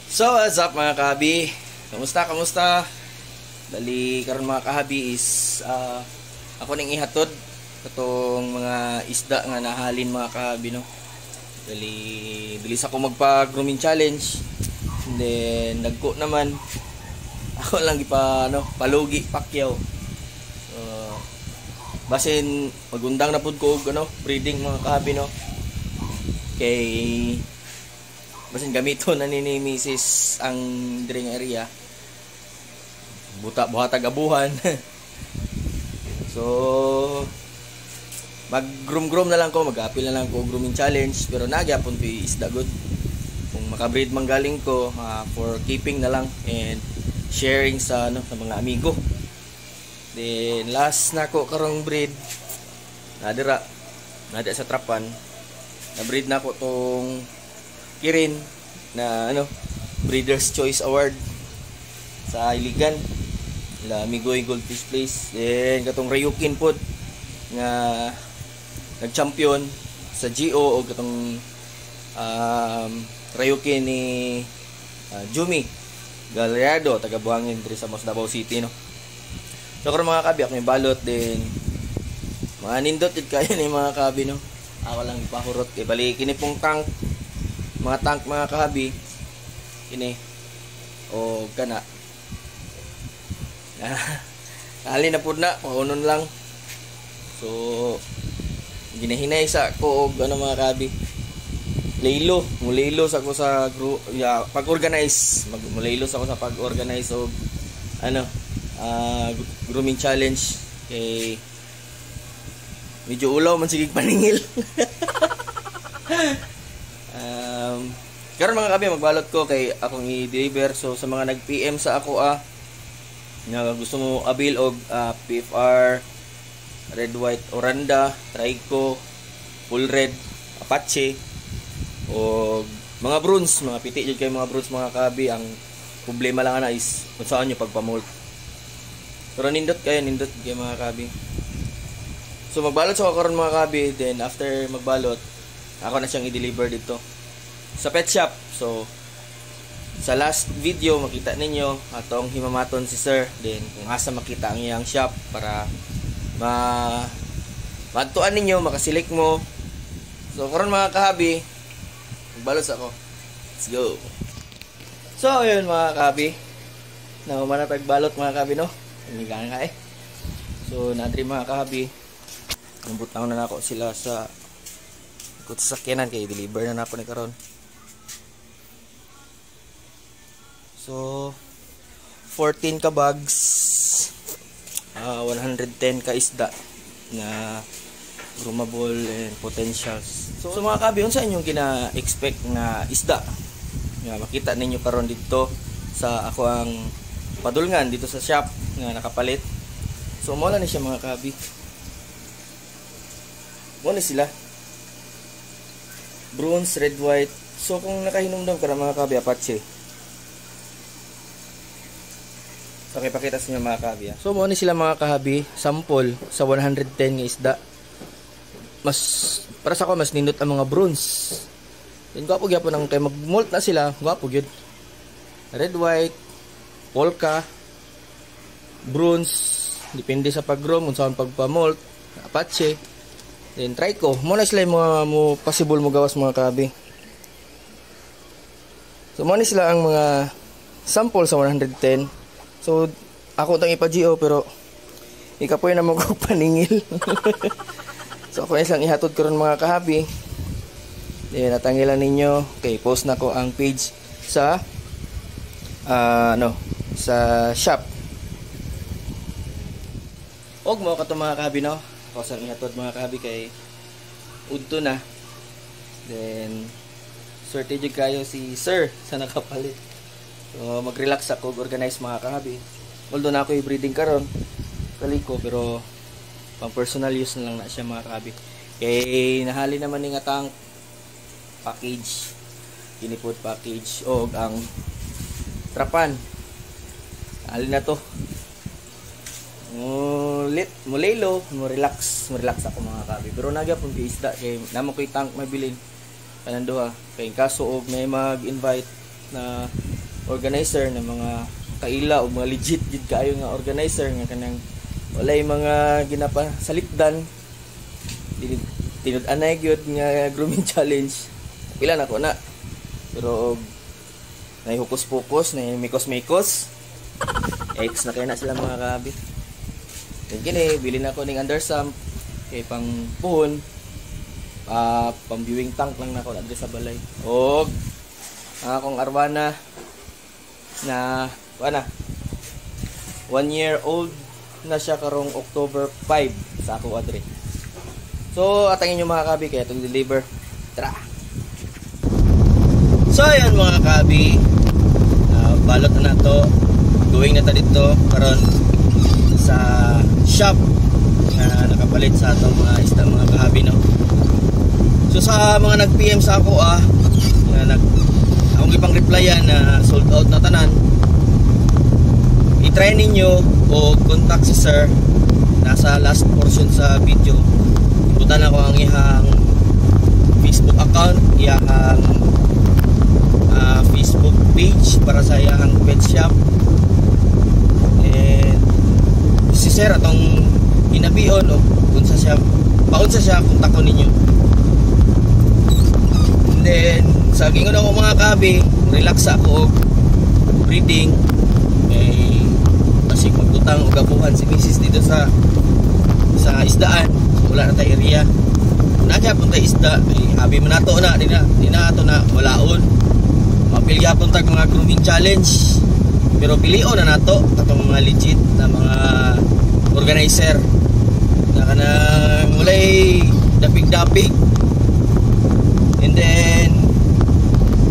So, what's up mga kahabi? Kamusta? Dali karon mga kahabi is ako ning ihatod katong mga isda nga nahalin mga kahabi no. Dali sa ko magpa-grooming challenge. And then nagko naman ako lang palugi pakyaw. So, basin magundang na pud ko og breeding mga kahabi no. Kay basin gamiton na ni Mrs. ang dring area. Buhatag abuhan. So mag-groom na lang ko, mag-apil na lang ko grooming challenge, pero nagyapon ko isda good. Kung makabreed man galing ko for keeping na lang and sharing sa mga amigo. Then last na ko karong breed nadira sa trapan. Na-breed na ko tong Kirin na Breeders' Choice Award sa Iligan la Migoy Goldfish Place. Then katong Ryukin pod nga nag-champion sa GO o katong Ryukin ni Jumi Gallardo taga Buhangin diri sa Davao City no. So karon mga kabi ako may balot din mga nindot kayo ni mga kabi no. Ako lang ipahurot kay bali kini pong tank mga kahabi ini o kana hali na pud na paunon lang. So ginahinay sa ko og mga kahabi mulilo sa ko sa pag-organize mulilo sa ko sa pag-organize og grooming challenge kay medyo ulaw man sigig paningil. Karon mga kabi magbalot ko kay akong i-deliver. So sa mga nag-PM sa ako nga gusto mo abil og PFR red white oranda, trico, full red, apache o mga bronze, mga piti jud kay mga bronze mga kabi. Ang problema lang ana is kung saan nyo pagpamolt. Pero nindot kay mga kabi. So magbalot sa karon mga kabi, then after magbalot ako na siyang i-deliver dito sa pet shop. So sa last video makita ninyo atong himamaton si sir, then kung asa makita ang iyang shop para maadtuan ninyo, makasilik mo. So karon mga kahabi magbalot sa ako. Let's go. So ayun mga kahabi, na manatag balot mga kahabi no. Inigang ka So nadri mga kahabi, nabutang na nako sila sa sakyanan kay deliver na nako ni karon. So 14 ka bags, 110 ka isda na groomable and potentials. So mga kabi, unsa inyong kina-expect na isda nga makita ninyo karon dito sa ako ang padulngan dito sa shop nga nakapalit. So mo na ni siya mga kabi. Mo na sila bronze, red, white. So kung nakahinumdum ka na mga kabi, apache. So pakita sa inyo mga kabi. So mo ni sila mga kahabi, sample sa 110 nga isda. Mas para sa ako mas nindot ang mga bronze. Then gwapo gyapon ang kay mag-molt na sila, gwapo gyud. Red, white, polka, bronze, depende sa pag-groom kung saan pagpa-molt, apache. Then trico, mo na sila mo possible mo gawas mga kabi. So mo ni sila ang mga sample sa 110. So ako tang ipa-GO pero ikapoy na mo kog paningil. So ako na lang ihatod karon mga kahabi. Then natangilan ninyo kay post na ko ang page sa sa shop. Og mo kato mga kahabi no. Kasang ihatod mga kahabi kay udto na. Then swerte jud kayo si sir sa nakapalit. So mag-relax ako, organize mga kahabi. Although na ako i-breeding karon kaliko, pero pang personal use na lang na siya mga kahabi. Kay nahali naman ni nga tank package, kinipod package o ang trapan. Hali na to. Mulelo, relax ako mga kabi. Pero nagyapon kay isda kay namo koy tank mabilin kanang duha. Kay kaso og may mag-invite na organizer na mga kaila o mga legit gid kaayo nga organizer nga kanang walay mga ginapasalipdan tinud-anay gyud nga grooming challenge. Pila na ko na. Pero nay hukus-pukus, nay mikos-mikos. Ex na kaya na sila mga kabi. Then kini bili na ko ning undersump kay pang puhon. Pang viewing tank lang na ko adre sa balay. Og akong arwana na 1 year old na siya karong October 5 sa ako adre. So atangin nyo mga kabi kaya itong deliver. Tara! So ayan mga kabi, balot na to. Going na ta dito karon sa shop na nakapalit sa atong mga isda mga kahabi, no. So sa mga nag-PM sa ako na akong ipang replyan na sold out na tanan, i-try ninyo o contact si sir nasa last portion sa video. Ibutan ako ang ihang Facebook account, ihang Facebook page para sa ihang pet shop. And si sir atong inabion o paunsa siya kontakon ninyo. And then sa gingon ako mga kabi, relax ako breeding kasi magtutang o gabuhan si Mrs. dito sa isdaan. Wala na tayo area nadya punta isda habi man nato na di na ato na walaon mapili yapon tag mga grooming challenge pero pilio na nato katong mga legit na mga organizer na kanang mulay dapig-dapig. And then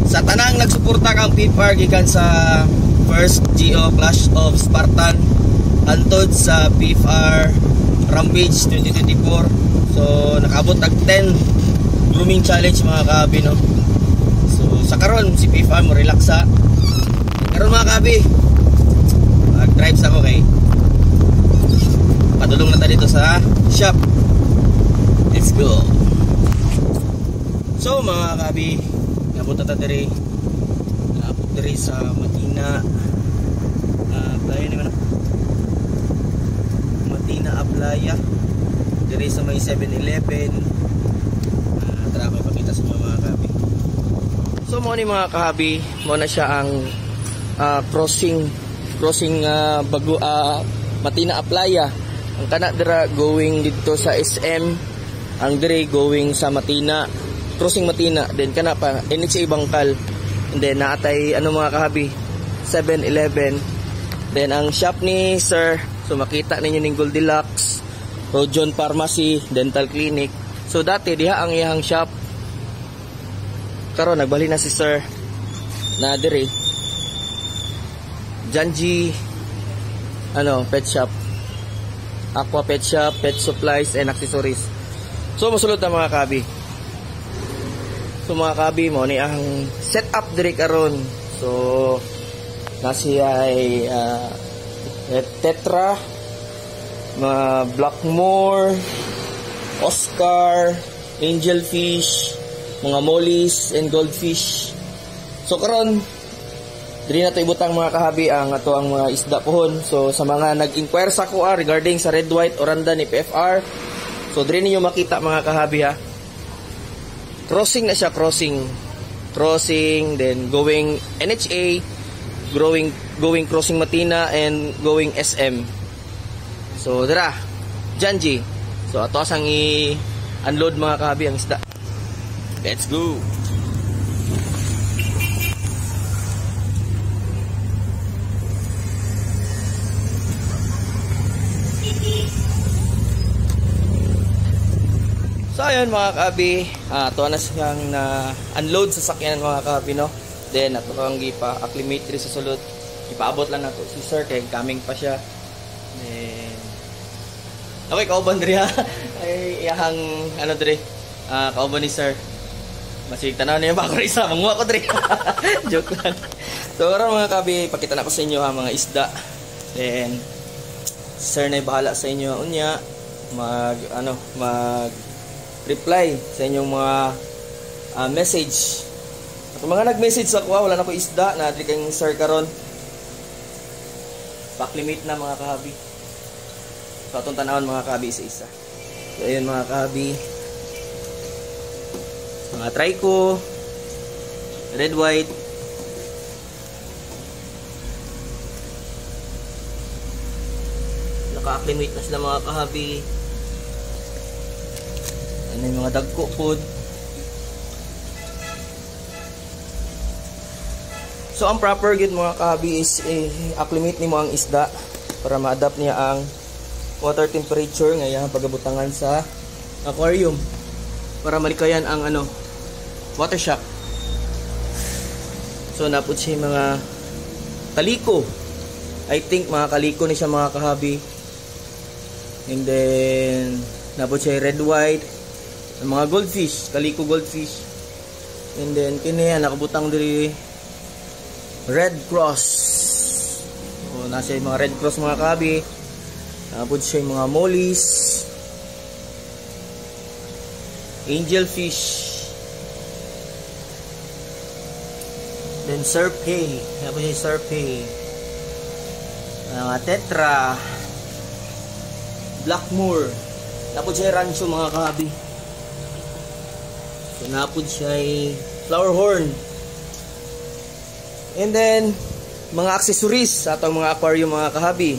sa tanang nagsuporta kang PFR gikan sa first GO Clash of Spartan hantod sa PFR Rampage 2024. So nakabot tag 10 grooming challenge mga kabi, no. So sa karon si PFR mo relaxa. Karon mga kabi, mag-drive sa ako kay padulong na ta dito sa shop. Let's go. So mga kabi, nabot ta diri sa Matina Ablaya naman Matina Ablaya diri sa may 7-Eleven. Tara ko ipakita sa mga kahabi. So mo ni mga kahabi, mo na siya ang crossing bago Matina Ablaya. Ang kana dira going dito sa SM, ang dire going sa Matina, crossing Matina, then kana pa NHA Bangkal. And then naatay mga kahabi 7-Eleven. Then ang shop ni sir, so makita ninyo ning Goldilocks, Rojon Pharmacy, Dental Clinic. So dati diha ang iyang shop. Karon nagbali na si sir na dire Janji pet shop, aqua pet shop, pet supplies and accessories. So mosulod na mga kabi. So mga kabi mo ni ang setup dire karon. So nasi ay Tetra, mga Blackmore, Oscar, Angelfish, mga mollies and goldfish. So karon diri na to ibutang mga kahabi ang ato ang mga isda pohon. So sa mga nag-inquire sa ko regarding sa red white oranda ni PFR, so diri ninyo makita mga kahabi crossing na siya, crossing then going NHA, going crossing Matina and going SM. So dira Janji. So ato asang i-unload mga kahabi ang isda. Let's go. So ayun mga kahabi, ato na siyang na-unload sa sakyanan mga kahabi, no. Then ato kang gipa-acclimate diri sa sulod. Ipaabot lang nato si sir kay coming pa siya. Then okay, kauban diri ha. Ay iyahang diri. Kauban ni sir. Masig tanaw niyo ba ako isa manguha ko diri. Joke lang. So karon mga kahabi, pakita na ko sa inyo mga isda. Then sir na bahala sa inyo unya mag reply sa inyong mga message Kung mga nag-message sa kuha, wala na ko isda na adri kayong sir karon. Back limit na mga kahabi. So atong tanawon mga kahabi isa-isa. So ayun mga kahabi. Mga trico, red white. Naka-acclimate na sila mga kahabi. Ano yung mga dagko pod. So ang proper good mga kahabi is acclimate nimo ang isda para ma-adapt niya ang water temperature ngayon pagabutangan sa aquarium para malikayan ang water shock. So napud siya mga kaliko. I think mga kaliko ni siya mga kahabi. And then napud siya red white, mga goldfish, kaliko goldfish. And then kini nakabutang diri Red Cross. So, nasa yung mga Red Cross mga kahabi. Napod siya yung mga mollies. Angelfish. Then Serpay. Napod siya yung Serpay. Mga Tetra. Blackmore. Napod siya yung Rancho mga kahabi. So, napod siya yung Flower Horn. And then, mga accessories sa atong mga aquarium mga kahabi.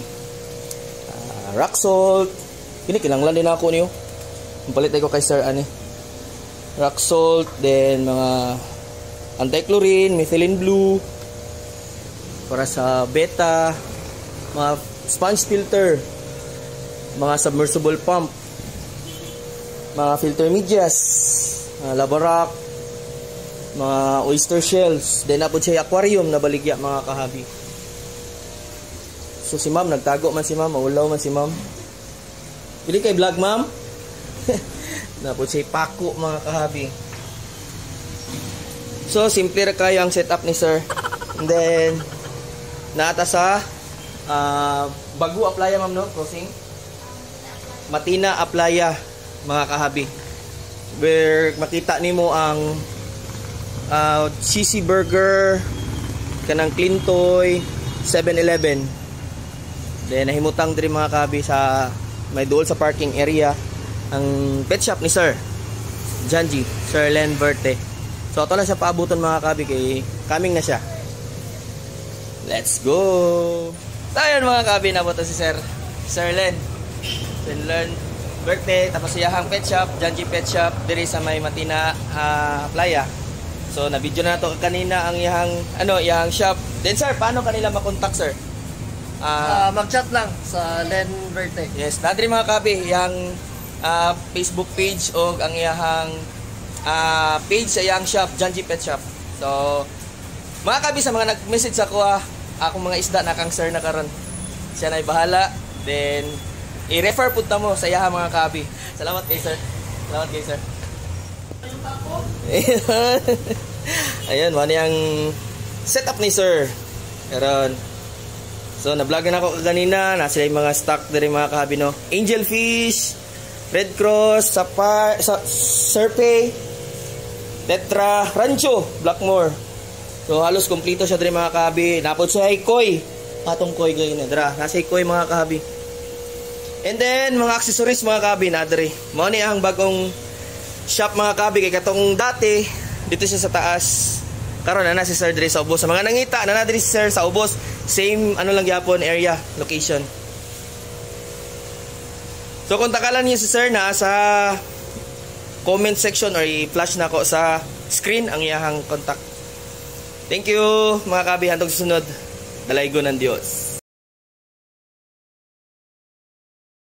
Rock salt. Kinanglan din ako niyo. Palit ko kay Sir rock salt. Then, mga anti-chlorine, methylene blue. Para sa beta. Mga sponge filter. Mga submersible pump. Mga filter medias. Lava rock. Mga oyster shells. Then napod siya aquarium na baligya mga kahabi. So si ma'am nagtago man si ma'am, maulaw man si ma'am. Pili kay vlog ma'am. Napod siya pako mga kahabi. So simple ra kayo ang setup ni sir. And then naata sa Bagu Aplaya ma'am no, crossing. Matina Aplaya mga kahabi. Where makita nimo ang cheesy burger kanang Clintoy 7-Eleven. Then nahimutang diri mga kahabi sa may duol sa parking area ang pet shop ni Sir Janji, Sir Len Verte. So ato lang siya paabuton mga kahabi kay coming na siya. Let's go. Tayo mga kahabi na si Sir Len Verte tapos siyahang pet shop, Janji Pet Shop diri sa may Matina Playa. So na video na to kanina ang iyang shop. Then sir, paano kanila makontak sir? Mag-chat lang sa Len Verte. Yes, nadri mga kabi yang Facebook page o ang iyang page sa iyang shop, Janji Pet Shop. So mga kabi sa mga nag-message ako akong mga isda na kang sir na karon. Siya na'y bahala. Then i-refer pud ta mo sa iyang mga kabi. Salamat kay sir. Salamat kay sir. Ayan, man yung setup ni sir. Karon. So, na-vlogan ako kanina. Nasa yung mga stock dari mga kahabi, no? Angelfish, Red Cross, Serpay, Tetra, Rancho, Blackmore. So, halos kompleto siya dari mga kahabi. Napod siya ay koi. Atong koi ganyan na. Dara, nasa koi mga kahabi. And then, mga accessories mga kahabi na dari. Mao ni ang bagong shop mga kahabi. Kaya katong dati, dito siya sa taas. Karon na si Sir diri sa Ubos. Sa mga nangita na diri si Sir sa Ubos, same lang gyapon area, location. So kontakan niyo si Sir na sa comment section or i-flash na ko sa screen ang iyang contact. Thank you mga kabi, hantong susunod. Dalaygo ng Diyos.